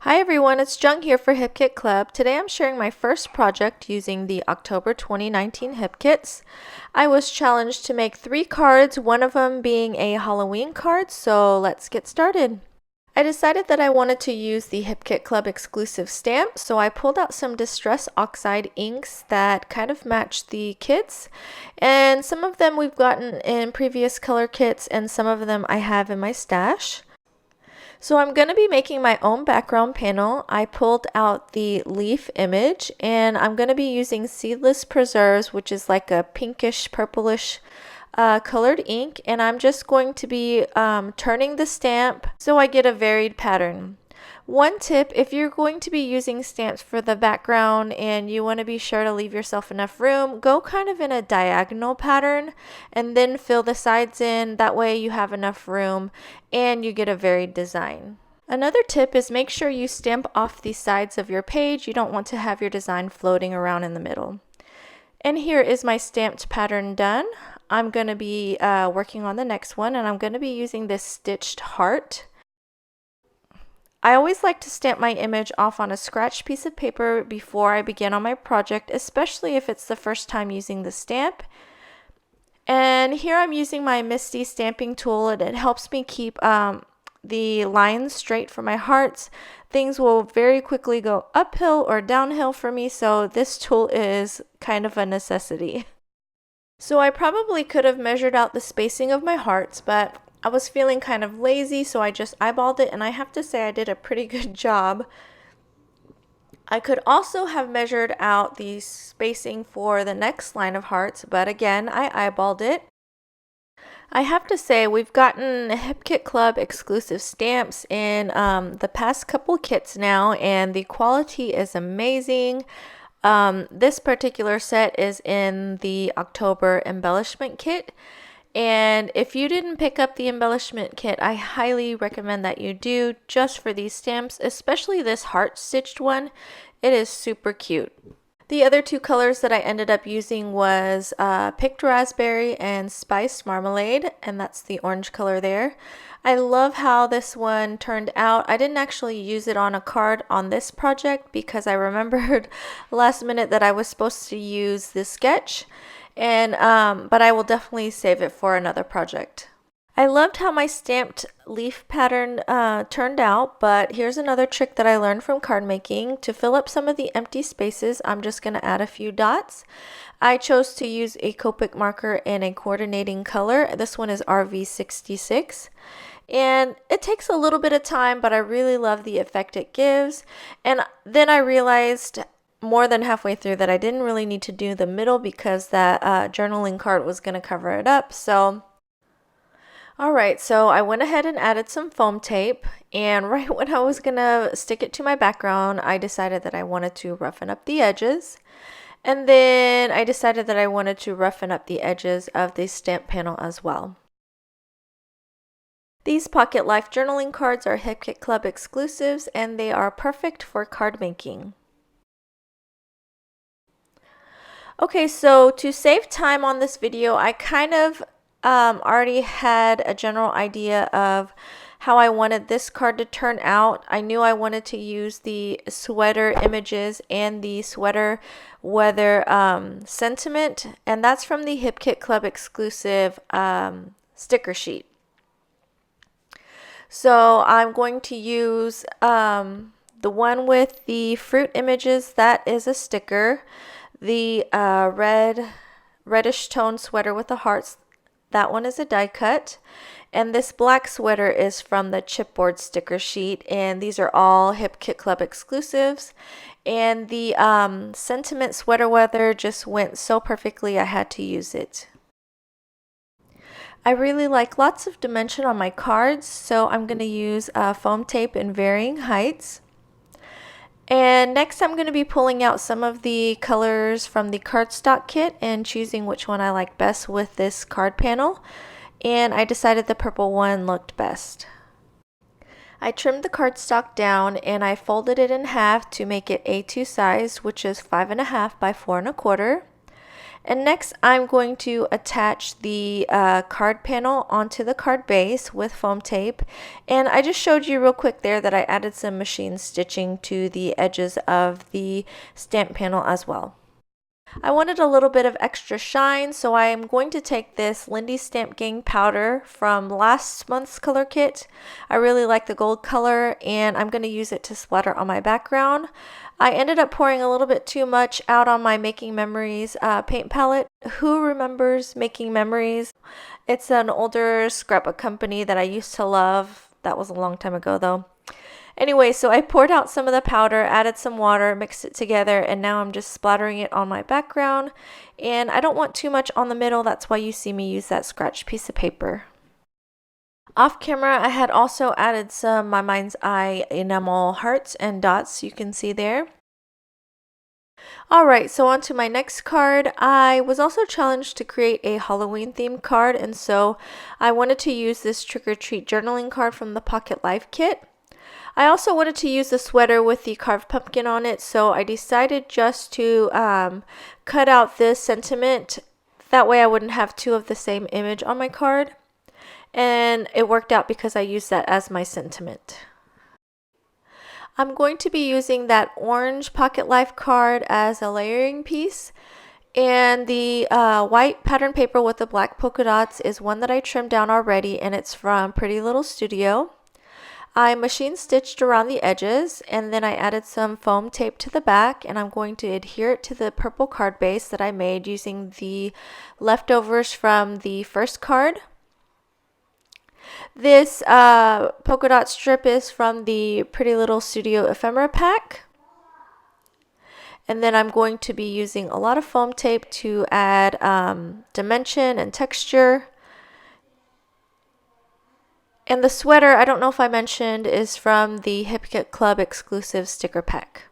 Hi everyone, it's Jung here for Hip Kit Club. Today I'm sharing my first project using the October 2019 Hip Kits. I was challenged to make 3 cards, one of them being a Halloween card, so let's get started. I decided that I wanted to use the Hip Kit Club exclusive stamp, so I pulled out some Distress Oxide inks that kind of matched the kits, and some of them we've gotten in previous color kits and some of them I have in my stash. So I'm going to be making my own background panel. I pulled out the leaf image and I'm going to be using Seedless Preserves, which is like a pinkish purplish colored ink, and I'm just going to be turning the stamp so I get a varied pattern. One tip, if you're going to be using stamps for the background and you want to be sure to leave yourself enough room, go kind of in a diagonal pattern and then fill the sides in. That way you have enough room and you get a varied design. Another tip is make sure you stamp off the sides of your page. You don't want to have your design floating around in the middle. And here is my stamped pattern done. I'm going to be working on the next one, and I'm going to be using this stitched heart. I always like to stamp my image off on a scratched piece of paper before I begin on my project, especially if it's the first time using the stamp. And here I'm using my Misty stamping tool, and it helps me keep the lines straight for my hearts. Things will very quickly go uphill or downhill for me, so this tool is kind of a necessity. So I probably could have measured out the spacing of my hearts, but I was feeling kind of lazy, so I just eyeballed it, and I have to say I did a pretty good job. I could also have measured out the spacing for the next line of hearts, but again, I eyeballed it. I have to say we've gotten Hip Kit Club exclusive stamps in the past couple kits now, and the quality is amazing. This particular set is in the October embellishment kit. And if you didn't pick up the embellishment kit, I highly recommend that you do, just for these stamps, especially this heart stitched one. It is super cute. The other 2 colors that I ended up using was Picked Raspberry and Spiced Marmalade, and that's the orange color there. I love how this one turned out. I didn't actually use it on a card on this project because I remembered last minute that I was supposed to use this sketch. But I will definitely save it for another project. I loved how my stamped leaf pattern turned out, but here's another trick that I learned from card making. To fill up some of the empty spaces, I'm just going to add a few dots. I chose to use a Copic marker in a coordinating color. This one is RV66. And it takes a little bit of time, but I really love the effect it gives. And then I realized more than halfway through that I didn't really need to do the middle because that journaling card was going to cover it up. So, alright, so I went ahead and added some foam tape, and right when I was going to stick it to my background, I decided that I wanted to roughen up the edges. And then I decided that I wanted to roughen up the edges of the stamp panel as well. These Pocket Life journaling cards are Hip Kit Club exclusives, and they are perfect for card making. Okay, so to save time on this video, I kind of already had a general idea of how I wanted this card to turn out. I knew I wanted to use the sweater images and the sweater weather sentiment, and that's from the Hip Kit Club exclusive sticker sheet. So I'm going to use the one with the fruit images. That is a sticker. The reddish tone sweater with the hearts, that one is a die cut. And this black sweater is from the chipboard sticker sheet, and these are all Hip Kit Club exclusives. And the sentiment sweater weather just went so perfectly, I had to use it. I really like lots of dimension on my cards, so I'm going to use foam tape in varying heights. And next I'm going to be pulling out some of the colors from the cardstock kit and choosing which one I like best with this card panel. And I decided the purple one looked best. I trimmed the cardstock down and I folded it in half to make it A2 size, which is 5.5 by 4.25. And next I'm going to attach the card panel onto the card base with foam tape. And I just showed you real quick there that I added some machine stitching to the edges of the stamp panel as well. I wanted a little bit of extra shine, so I am going to take this Lindy Stamp Gang powder from last month's color kit. I really like the gold color, and I'm going to use it to splatter on my background. I ended up pouring a little bit too much out on my Making Memories paint palette. Who remembers Making Memories? It's an older scrapbook company that I used to love. That was a long time ago though. Anyway, so I poured out some of the powder, added some water, mixed it together, and now I'm just splattering it on my background. And I don't want too much on the middle, that's why you see me use that scratched piece of paper. Off camera, I had also added some My Mind's Eye enamel hearts and dots you can see there. Alright, so on to my next card. I was also challenged to create a Halloween themed card, and so I wanted to use this Trick or Treat journaling card from the Pocket Life kit. I also wanted to use the sweater with the carved pumpkin on it, so I decided just to cut out this sentiment. That way I wouldn't have two of the same image on my card. And it worked out because I used that as my sentiment. I'm going to be using that orange Pocket Life card as a layering piece. And the white pattern paper with the black polka dots is one that I trimmed down already, and it's from Pretty Little Studio. I machine stitched around the edges, and then I added some foam tape to the back, and I'm going to adhere it to the purple card base that I made using the leftovers from the first card. This polka dot strip is from the Pretty Little Studio ephemera pack. And then I'm going to be using a lot of foam tape to add dimension and texture. And the sweater, I don't know if I mentioned, is from the Hip Kit Club exclusive sticker pack.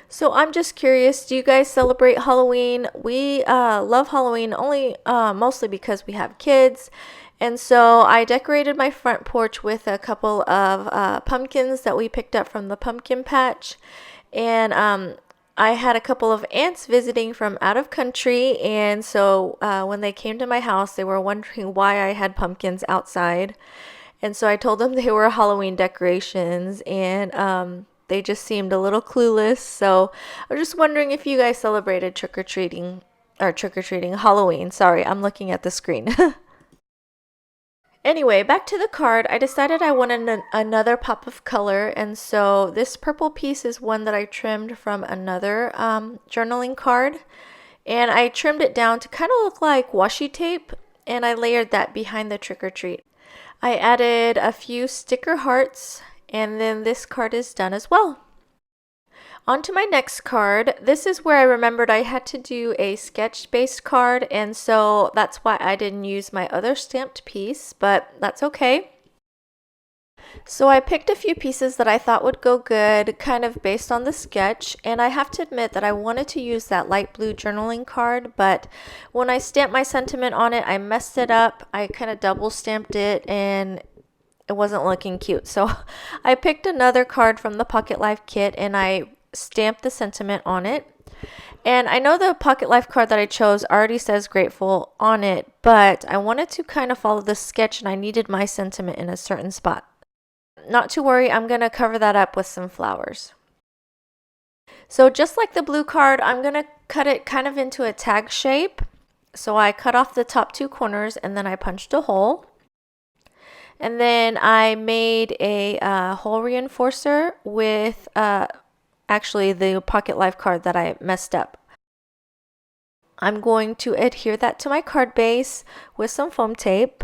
So I'm just curious, do you guys celebrate Halloween? We love Halloween only mostly because we have kids. And so I decorated my front porch with a couple of pumpkins that we picked up from the pumpkin patch. And I had a couple of aunts visiting from out of country, and so when they came to my house, they were wondering why I had pumpkins outside. And so I told them they were Halloween decorations, and they just seemed a little clueless. So I was just wondering if you guys celebrated trick-or-treating Halloween. Sorry, I'm looking at the screen. Anyway, back to the card. I decided I wanted another pop of color, and so this purple piece is one that I trimmed from another journaling card, and I trimmed it down to kind of look like washi tape, and I layered that behind the trick or treat. I added a few sticker hearts, and then this card is done as well. On to my next card. This is where I remembered I had to do a sketch-based card, and so that's why I didn't use my other stamped piece, but that's okay. So I picked a few pieces that I thought would go good, kind of based on the sketch, and I have to admit that I wanted to use that light blue journaling card, but when I stamped my sentiment on it, I messed it up. I kind of double stamped it, and it wasn't looking cute. So I picked another card from the Pocket Life kit, and I stamped the sentiment on it. And I know the Pocket Life card that I chose already says grateful on it, but I wanted to kind of follow the sketch, and I needed my sentiment in a certain spot. Not to worry, I'm going to cover that up with some flowers. So just like the blue card, I'm going to cut it kind of into a tag shape. So I cut off the top two corners, and then I punched a hole. And then I made a hole reinforcer with actually the Pocket Life card that I messed up. I'm going to adhere that to my card base with some foam tape.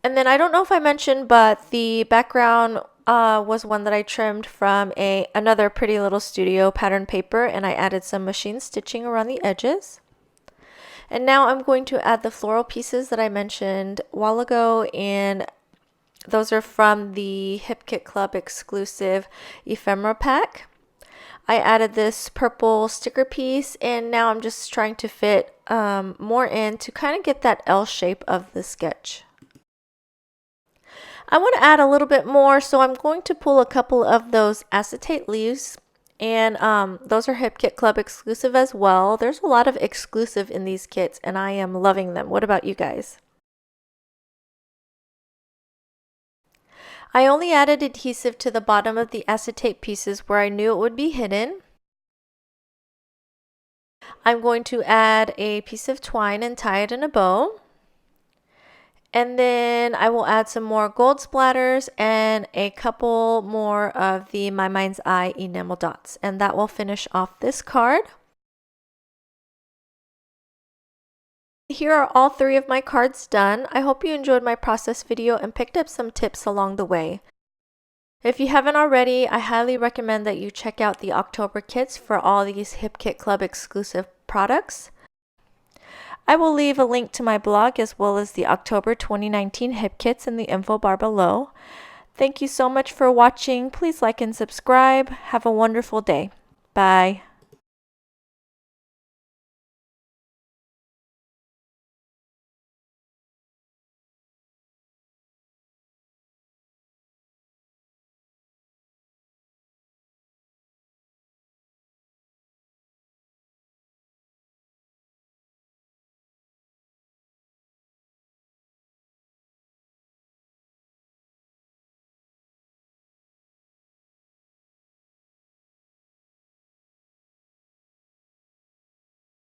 And then I don't know if I mentioned, but the background was one that I trimmed from another Pretty Little Studio pattern paper, and I added some machine stitching around the edges. And now I'm going to add the floral pieces that I mentioned a while ago, and those are from the Hip Kit Club exclusive ephemera pack. I added this purple sticker piece, and now I'm just trying to fit more in to kind of get that L shape of the sketch. I want to add a little bit more, so I'm going to pull a couple of those acetate leaves, And those are Hip Kit Club exclusive as well. There's a lot of exclusive in these kits, and I am loving them. What about you guys? I only added adhesive to the bottom of the acetate pieces where I knew it would be hidden. I'm going to add a piece of twine and tie it in a bow. And then I will add some more gold splatters and a couple more of the My Mind's Eye enamel dots. And that will finish off this card. Here are all 3 of my cards done. I hope you enjoyed my process video and picked up some tips along the way. If you haven't already, I highly recommend that you check out the October kits for all these Hip Kit Club exclusive products. I will leave a link to my blog as well as the October 2019 Hip Kits in the info bar below. Thank you so much for watching. Please like and subscribe. Have a wonderful day. Bye.